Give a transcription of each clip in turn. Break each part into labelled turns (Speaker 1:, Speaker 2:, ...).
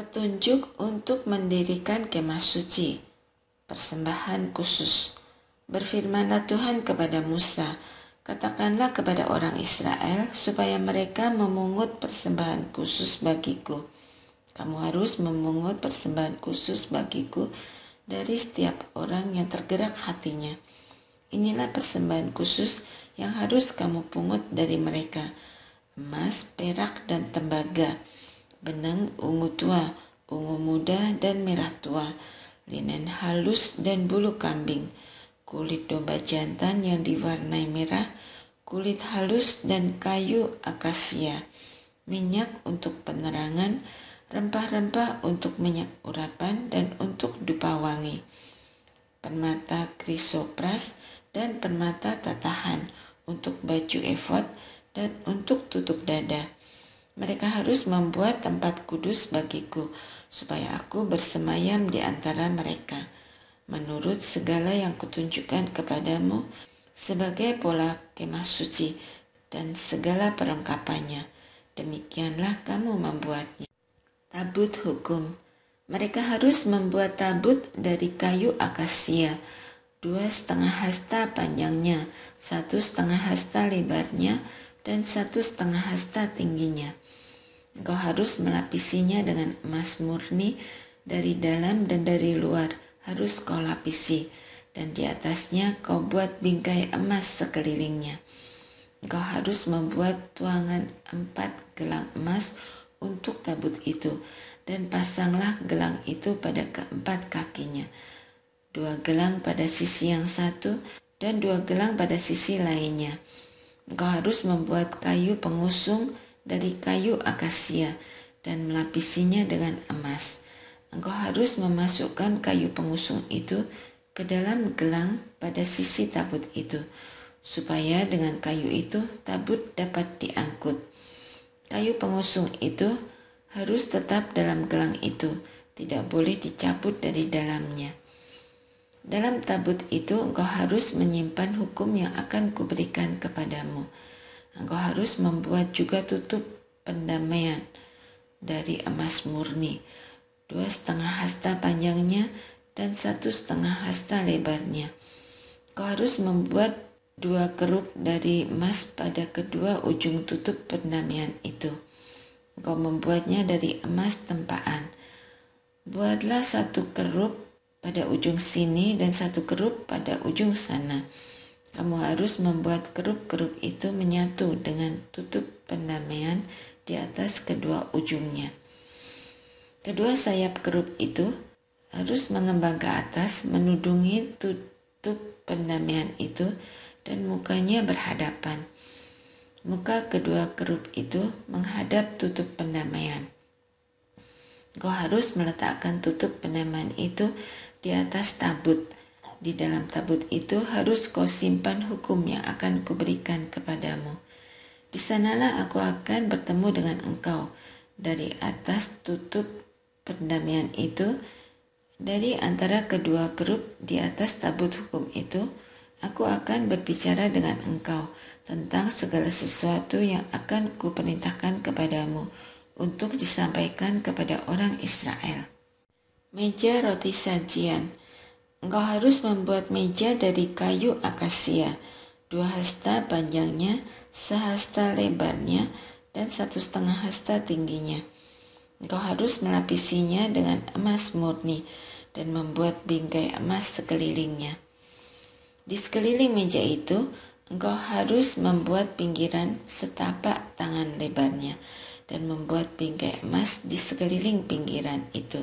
Speaker 1: Petunjuk untuk mendirikan kemah suci, persembahan khusus. Berfirmanlah Tuhan kepada Musa, katakanlah kepada orang Israel supaya mereka memungut persembahan khusus bagiku. Kamu harus memungut persembahan khusus bagiku dari setiap orang yang tergerak hatinya. Inilah persembahan khusus yang harus kamu pungut dari mereka: emas, perak, dan tembaga, benang, ungu tua, ungu muda, dan merah tua, linen halus dan bulu kambing, kulit domba jantan yang diwarnai merah, kulit halus dan kayu akasia, minyak untuk penerangan, rempah-rempah untuk minyak urapan dan untuk dupa wangi, permata krisopras dan permata tatahan untuk baju efod dan untuk tutup dada. Mereka harus membuat tempat kudus bagiku, supaya aku bersemayam di antara mereka, menurut segala yang kutunjukkan kepadamu sebagai pola kemah suci dan segala perlengkapannya. Demikianlah kamu membuatnya. Tabut hukum. Mereka harus membuat tabut dari kayu akasia, 2,5 hasta panjangnya, 1,5 hasta lebarnya, dan 1,5 hasta tingginya. Engkau harus melapisinya dengan emas murni dari dalam dan dari luar, harus kau lapisi, dan di atasnya kau buat bingkai emas sekelilingnya. Engkau harus membuat tuangan 4 gelang emas untuk tabut itu, dan pasanglah gelang itu pada keempat kakinya, 2 gelang pada sisi yang satu dan 2 gelang pada sisi lainnya. Engkau harus membuat kayu pengusung dari kayu akasia dan melapisinya dengan emas. Engkau harus memasukkan kayu pengusung itu ke dalam gelang pada sisi tabut itu, supaya dengan kayu itu tabut dapat diangkut. Kayu pengusung itu harus tetap dalam gelang itu, tidak boleh dicabut dari dalamnya. Dalam tabut itu engkau harus menyimpan hukum yang akan kuberikan kepadamu. Engkau harus membuat juga tutup pendamaian dari emas murni, 2,5 hasta panjangnya dan 1,5 hasta lebarnya. Engkau harus membuat 2 kerup dari emas pada kedua ujung tutup pendamaian itu. Engkau membuatnya dari emas tempaan. Buatlah 1 kerup pada ujung sini dan 1 kerup pada ujung sana. Kamu harus membuat kerup-kerup itu menyatu dengan tutup pendamaian di atas kedua ujungnya. Kedua sayap kerup itu harus mengembang ke atas menudungi tutup pendamaian itu dan mukanya berhadapan. Muka kedua kerup itu menghadap tutup pendamaian. Kau harus meletakkan tutup pendamaian itu di atas tabut. Di dalam tabut itu harus kau simpan hukum yang akan kuberikan kepadamu. Di sanalah aku akan bertemu dengan engkau dari atas tutup pendamaian itu, dari antara kedua kerup di atas tabut hukum itu. Aku akan berbicara dengan engkau tentang segala sesuatu yang akan kuperintahkan kepadamu untuk disampaikan kepada orang Israel. Meja roti sajian. Engkau harus membuat meja dari kayu akasia, 2 hasta panjangnya, 1 hasta lebarnya, dan 1,5 hasta tingginya. Engkau harus melapisinya dengan emas murni dan membuat bingkai emas sekelilingnya. Di sekeliling meja itu, engkau harus membuat pinggiran setapak tangan lebarnya dan membuat bingkai emas di sekeliling pinggiran itu.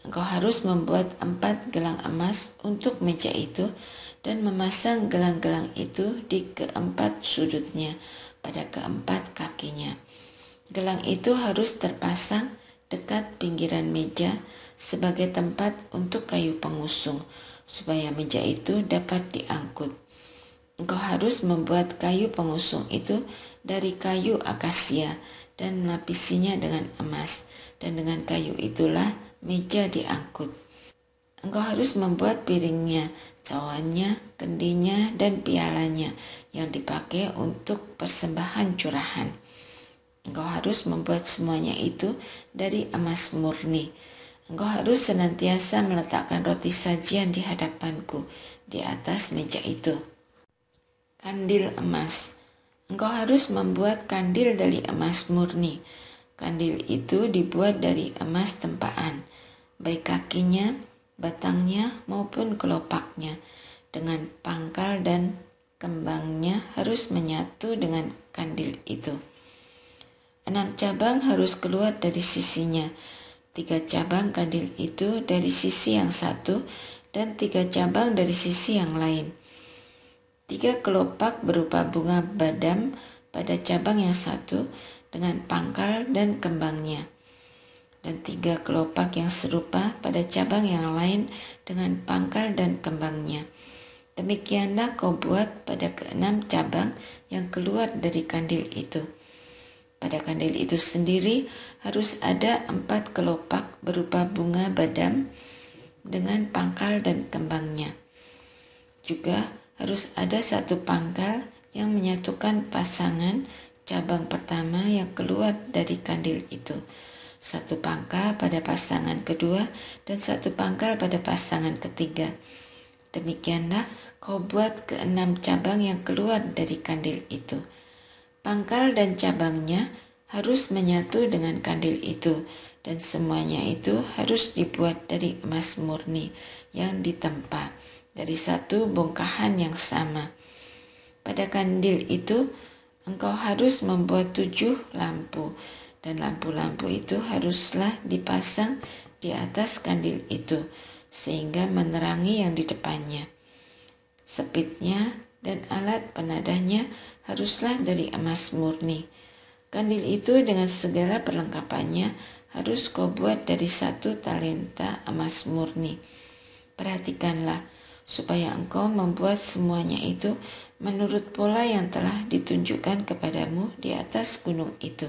Speaker 1: Engkau harus membuat 4 gelang emas untuk meja itu dan memasang gelang-gelang itu di keempat sudutnya pada keempat kakinya. Gelang itu harus terpasang dekat pinggiran meja sebagai tempat untuk kayu pengusung, supaya meja itu dapat diangkut. Engkau harus membuat kayu pengusung itu dari kayu akasia dan melapisinya dengan emas, dan dengan kayu itulah meja diangkut. Engkau harus membuat piringnya, cawannya, kendinya, dan pialanya yang dipakai untuk persembahan curahan. Engkau harus membuat semuanya itu dari emas murni. Engkau harus senantiasa meletakkan roti sajian di hadapanku di atas meja itu. Kandil emas. Engkau harus membuat kandil dari emas murni. Kandil itu dibuat dari emas tempaan, baik kakinya, batangnya, maupun kelopaknya, dengan pangkal dan kembangnya harus menyatu dengan kandil itu. 6 cabang harus keluar dari sisinya, 3 cabang kandil itu dari sisi yang satu, dan 3 cabang dari sisi yang lain. 3 kelopak berupa bunga badam pada cabang yang satu dengan pangkal dan kembangnya, dan 3 kelopak yang serupa pada cabang yang lain dengan pangkal dan kembangnya. Demikianlah kau buat pada ke-6 cabang yang keluar dari kandil itu. Pada kandil itu sendiri harus ada 4 kelopak berupa bunga badam dengan pangkal dan kembangnya. Juga harus ada 1 pangkal yang menyatukan pasangan cabang pertama yang keluar dari kandil itu, 1 pangkal pada pasangan kedua, dan 1 pangkal pada pasangan ketiga. Demikianlah kau buat ke-6 cabang yang keluar dari kandil itu. Pangkal dan cabangnya harus menyatu dengan kandil itu, dan semuanya itu harus dibuat dari emas murni yang ditempa dari 1 bongkahan yang sama. Pada kandil itu engkau harus membuat 7 lampu, dan lampu-lampu itu haruslah dipasang di atas kandil itu, sehingga menerangi yang di depannya. Sepitnya dan alat penadahnya haruslah dari emas murni. Kandil itu dengan segala perlengkapannya harus kau buat dari 1 talenta emas murni. Perhatikanlah supaya engkau membuat semuanya itu menurut pola yang telah ditunjukkan kepadamu di atas gunung itu.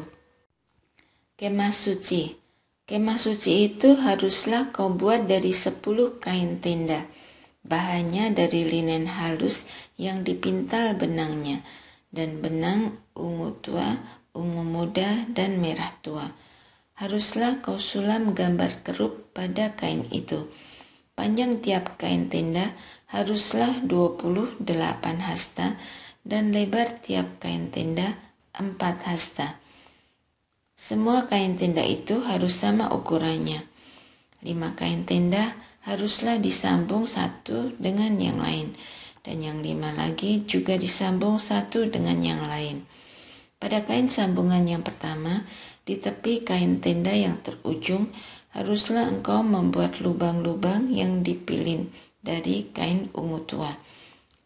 Speaker 1: Kemah suci. Kemah suci itu haruslah kau buat dari 10 kain tenda. Bahannya dari linen halus yang dipintal benangnya, dan benang ungu tua, ungu muda, dan merah tua. Haruslah kau sulam gambar kerup pada kain itu. Panjang tiap kain tenda haruslah 28 hasta, dan lebar tiap kain tenda 4 hasta. Semua kain tenda itu harus sama ukurannya. 5 kain tenda haruslah disambung satu dengan yang lain, dan yang 5 lagi juga disambung satu dengan yang lain. Pada kain sambungan yang pertama, di tepi kain tenda yang terujung, haruslah engkau membuat lubang-lubang yang dipilin dari kain ungu tua.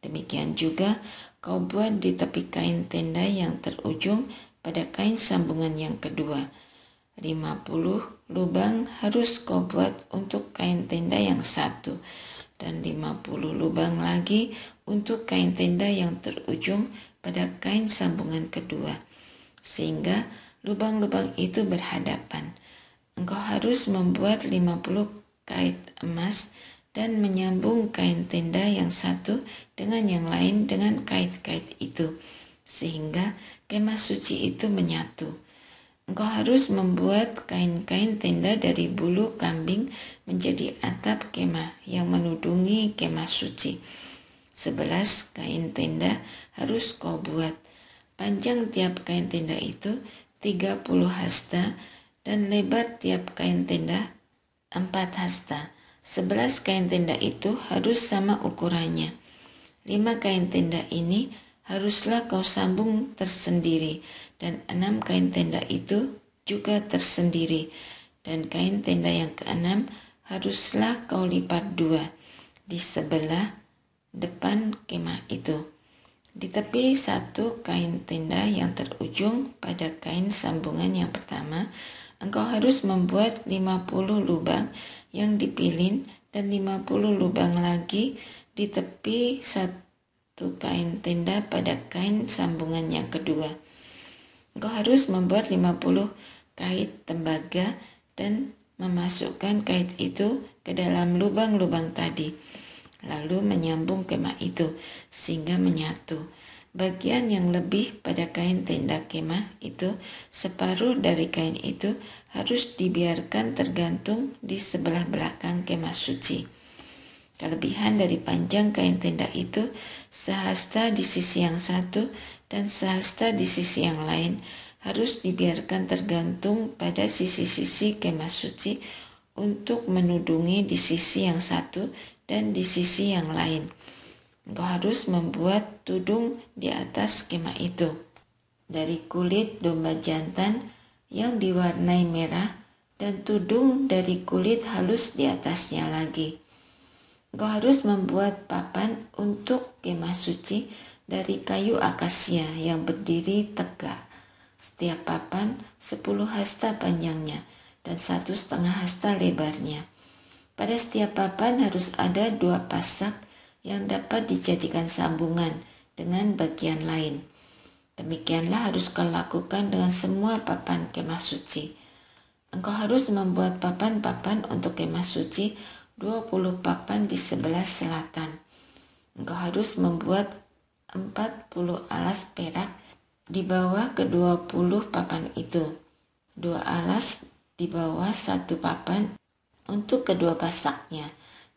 Speaker 1: Demikian juga kau buat di tepi kain tenda yang terujung pada kain sambungan yang kedua. 50 lubang harus kau buat untuk kain tenda yang satu, dan 50 lubang lagi untuk kain tenda yang terujung pada kain sambungan kedua, sehingga lubang-lubang itu berhadapan. Engkau harus membuat 50 kait emas dan menyambung kain tenda yang satu dengan yang lain dengan kait-kait itu, sehingga kemah suci itu menyatu. Engkau harus membuat kain-kain tenda dari bulu kambing menjadi atap kemah yang menudungi kemah suci. 11 kain tenda harus kau buat. Panjang tiap kain tenda itu 30 hasta, dan lebar tiap kain tenda 4 hasta. 11 kain tenda itu harus sama ukurannya. 5 kain tenda ini haruslah kau sambung tersendiri, dan 6 kain tenda itu juga tersendiri, dan kain tenda yang ke-6 haruslah kau lipat 2 di sebelah depan kemah itu. Di tepi 1 kain tenda yang terujung pada kain sambungan yang pertama, engkau harus membuat 50 lubang yang dipilin, dan 50 lubang lagi di tepi 1 kain tenda pada kain sambungan yang kedua. Engkau harus membuat 50 kait tembaga dan memasukkan kait itu ke dalam lubang-lubang tadi, lalu menyambung kemah itu sehingga menyatu. bagian yang lebih pada kain tenda kemah itu, separuh dari kain itu harus dibiarkan tergantung di sebelah belakang kemah suci. Kelebihan dari panjang kain tenda itu, sehasta di sisi yang satu dan sehasta di sisi yang lain, harus dibiarkan tergantung pada sisi-sisi kemah suci untuk menudungi di sisi yang satu dan di sisi yang lain. Engkau harus membuat tudung di atas kemah itu dari kulit domba jantan yang diwarnai merah dan tudung dari kulit halus di atasnya lagi. Engkau harus membuat papan untuk kemah suci dari kayu akasia yang berdiri tegak. Setiap papan 10 hasta panjangnya dan 1,5 hasta lebarnya. Pada setiap papan harus ada 2 pasak yang dapat dijadikan sambungan dengan bagian lain. Demikianlah harus kau lakukan dengan semua papan kemah suci. Engkau harus membuat papan-papan untuk kemah suci, 20 papan di sebelah selatan. Engkau harus membuat 40 alas perak di bawah ke-20 papan itu. 2 alas di bawah 1 papan untuk kedua pasaknya,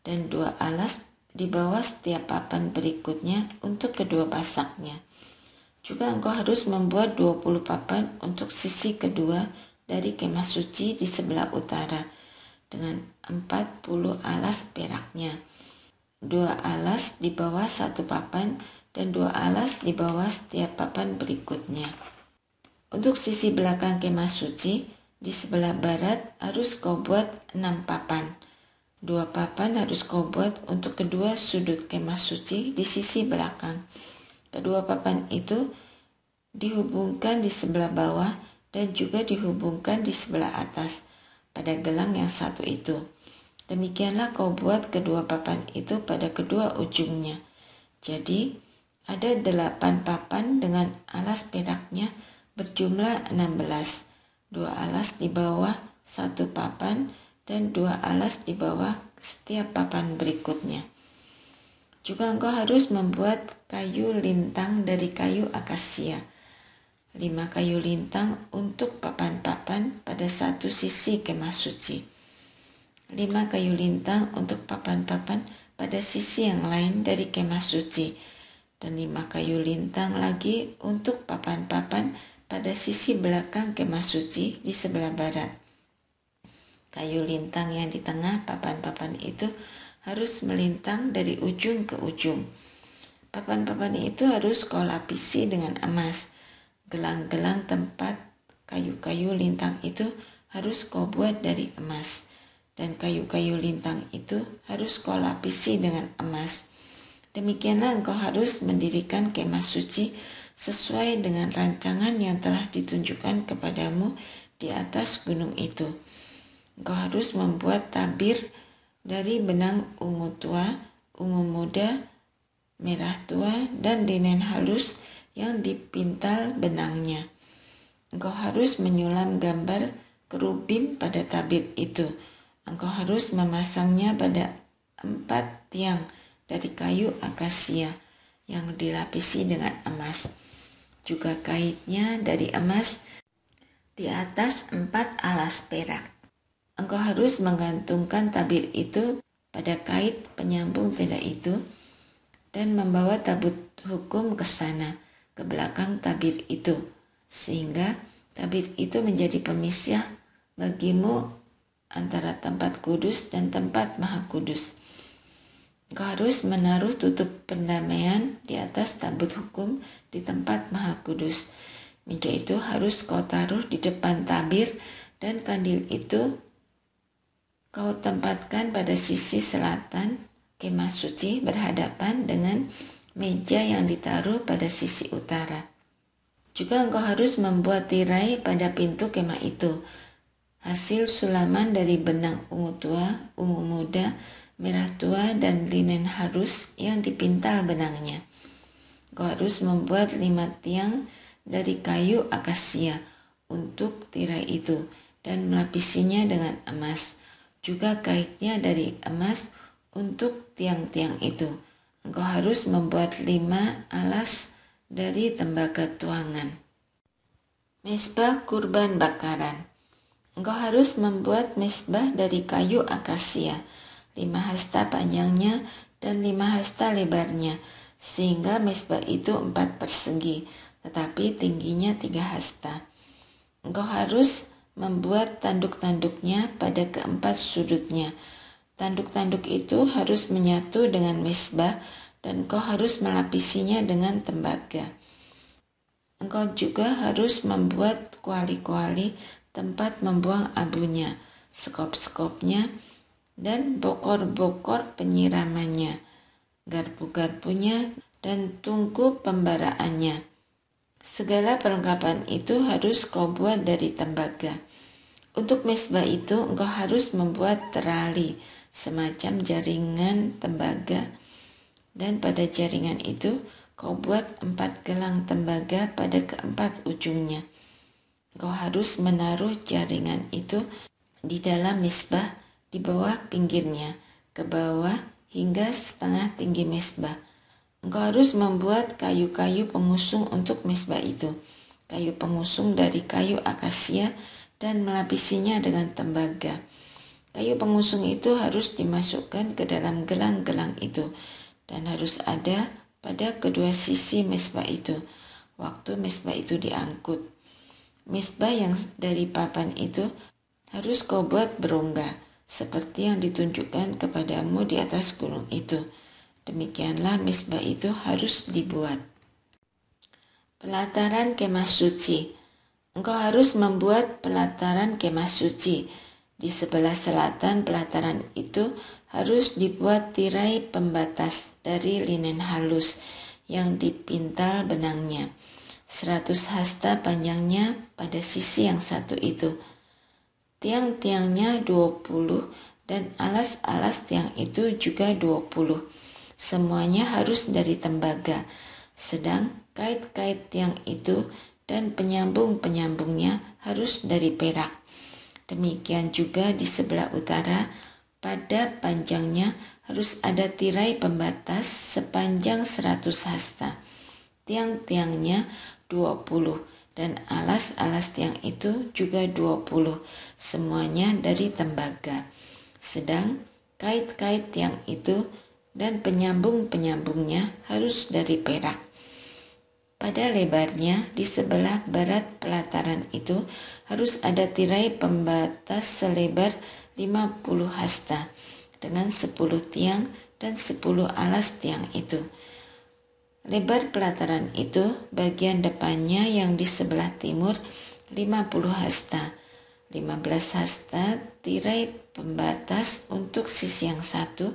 Speaker 1: dan 2 alas di bawah setiap papan berikutnya untuk kedua pasaknya. Juga engkau harus membuat 20 papan untuk sisi kedua dari kemah suci di sebelah utara dengan 40 alas peraknya. 2 alas di bawah 1 papan dan 2 alas di bawah setiap papan berikutnya. Untuk sisi belakang kemah suci di sebelah barat harus kau buat 6 papan. 2 papan harus kau buat untuk kedua sudut kemah suci di sisi belakang. Kedua papan itu dihubungkan di sebelah bawah dan juga dihubungkan di sebelah atas pada gelang yang satu itu. Demikianlah kau buat kedua papan itu pada kedua ujungnya. Jadi ada 8 papan dengan alas peraknya berjumlah 16. 2 alas di bawah 1 papan dan 2 alas di bawah setiap papan berikutnya. Juga engkau harus membuat kayu lintang dari kayu akasia. 5 kayu lintang untuk papan-papan pada satu sisi kemah suci. 5 kayu lintang untuk papan-papan pada sisi yang lain dari kemah suci. Dan 5 kayu lintang lagi untuk papan-papan pada sisi belakang kemah suci di sebelah barat. Kayu lintang yang di tengah papan-papan itu harus melintang dari ujung ke ujung. Papan-papan itu harus kau lapisi dengan emas. Gelang-gelang tempat kayu-kayu lintang itu harus kau buat dari emas. Dan kayu-kayu lintang itu harus kau lapisi dengan emas. Demikianlah engkau harus mendirikan kemah suci sesuai dengan rancangan yang telah ditunjukkan kepadamu di atas gunung itu. Engkau harus membuat tabir dari benang ungu tua, ungu muda, merah tua, dan linen halus yang dipintal benangnya. Engkau harus menyulam gambar kerubim pada tabir itu. Engkau harus memasangnya pada 4 tiang dari kayu akasia yang dilapisi dengan emas. Juga kaitnya dari emas di atas 4 alas perak. Engkau harus menggantungkan tabir itu pada kait penyambung tenda itu dan membawa tabut hukum ke sana, ke belakang tabir itu, sehingga tabir itu menjadi pemisah bagimu antara tempat kudus dan tempat maha kudus. Engkau harus menaruh tutup pendamaian di atas tabut hukum di tempat maha kudus. Meja itu harus kau taruh di depan tabir dan kandil itu kau tempatkan pada sisi selatan kemah suci berhadapan dengan meja yang ditaruh pada sisi utara. Juga engkau harus membuat tirai pada pintu kemah itu. Hasil sulaman dari benang ungu tua, ungu muda, merah tua, dan linen halus yang dipintal benangnya. Engkau harus membuat 5 tiang dari kayu akasia untuk tirai itu dan melapisinya dengan emas. Juga kaitnya dari emas untuk tiang-tiang itu. Engkau harus membuat 5 alas dari tembaga tuangan. Mezbah kurban bakaran. Engkau harus membuat mezbah dari kayu akasia, 5 hasta panjangnya dan 5 hasta lebarnya, sehingga mezbah itu 4 persegi, tetapi tingginya 3 hasta. Engkau harus membuat tanduk-tanduknya pada keempat sudutnya. Tanduk-tanduk itu harus menyatu dengan mezbah dan engkau harus melapisinya dengan tembaga. Engkau juga harus membuat kuali-kuali tempat membuang abunya, sekop-sekopnya, dan bokor-bokor penyiramannya, garpu-garpunya, dan tungku pembaraannya. Segala perlengkapan itu harus kau buat dari tembaga. Untuk mezbah itu engkau harus membuat terali, semacam jaringan tembaga, dan pada jaringan itu kau buat 4 gelang tembaga pada keempat ujungnya. Kau harus menaruh jaringan itu di dalam mezbah di bawah pinggirnya, ke bawah hingga setengah tinggi mezbah. Engkau harus membuat kayu-kayu pengusung untuk mezbah itu, kayu pengusung dari kayu akasia, dan melapisinya dengan tembaga. Kayu pengusung itu harus dimasukkan ke dalam gelang-gelang itu, dan harus ada pada kedua sisi mezbah itu, waktu mezbah itu diangkut. Mezbah yang dari papan itu harus kau buat berongga, seperti yang ditunjukkan kepadamu di atas gunung itu. Demikianlah mezbah itu harus dibuat. Pelataran kemah suci. Engkau harus membuat pelataran kemah suci. Di sebelah selatan pelataran itu harus dibuat tirai pembatas dari linen halus yang dipintal benangnya. 100 hasta panjangnya pada sisi yang satu itu. Tiang-tiangnya 20 dan alas-alas tiang itu juga 20. Semuanya harus dari tembaga. Sedang kait-kait tiang itu dan penyambung-penyambungnya harus dari perak. Demikian juga di sebelah utara, pada panjangnya harus ada tirai pembatas sepanjang 100 hasta. Tiang-tiangnya 20 dan alas-alas tiang itu juga 20. Semuanya dari tembaga. Sedang kait-kait tiang itu dan penyambung-penyambungnya harus dari perak. Pada lebarnya di sebelah barat pelataran itu harus ada tirai pembatas selebar 50 hasta dengan 10 tiang dan 10 alas tiang itu. Lebar pelataran itu bagian depannya yang di sebelah timur 50 hasta, 15 hasta tirai pembatas untuk sisi yang satu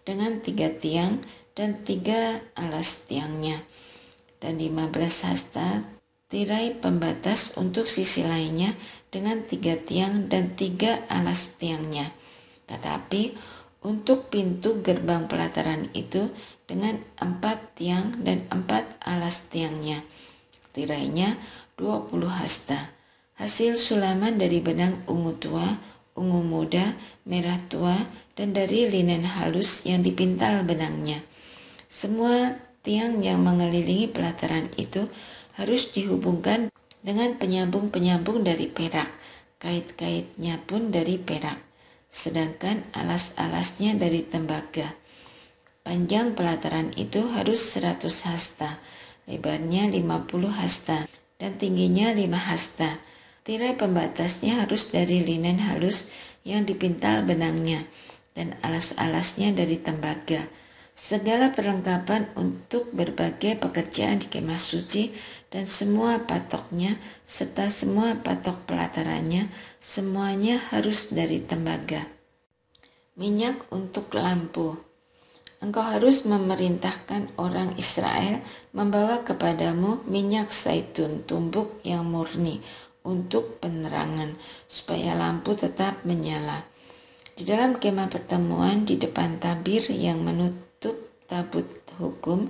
Speaker 1: dengan 3 tiang dan 3 alas tiangnya, dan 15 hasta tirai pembatas untuk sisi lainnya dengan 3 tiang dan 3 alas tiangnya. Tetapi untuk pintu gerbang pelataran itu dengan 4 tiang dan 4 alas tiangnya. Tirainya 20 hasta. Hasil sulaman dari benang ungu tua, ungu muda, merah tua, dan dari linen halus yang dipintal benangnya. Semua tiang yang mengelilingi pelataran itu harus dihubungkan dengan penyambung-penyambung dari perak. Kait-kaitnya pun dari perak, sedangkan alas-alasnya dari tembaga. Panjang pelataran itu harus 100 hasta, lebarnya 50 hasta, dan tingginya 5 hasta. Tirai pembatasnya harus dari linen halus yang dipintal benangnya, dan alas-alasnya dari tembaga. Segala perlengkapan untuk berbagai pekerjaan di kemah suci dan semua patoknya serta semua patok pelatarannya, semuanya harus dari tembaga. Minyak untuk lampu. Engkau harus memerintahkan orang Israel membawa kepadamu minyak zaitun tumbuk yang murni untuk penerangan, supaya lampu tetap menyala. Di dalam kemah pertemuan di depan tabir yang menutup tabut hukum,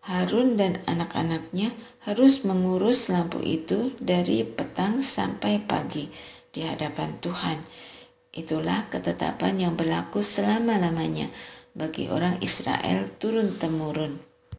Speaker 1: Harun dan anak-anaknya harus mengurus lampu itu dari petang sampai pagi di hadapan Tuhan. Itulah ketetapan yang berlaku selama-lamanya bagi orang Israel turun-temurun.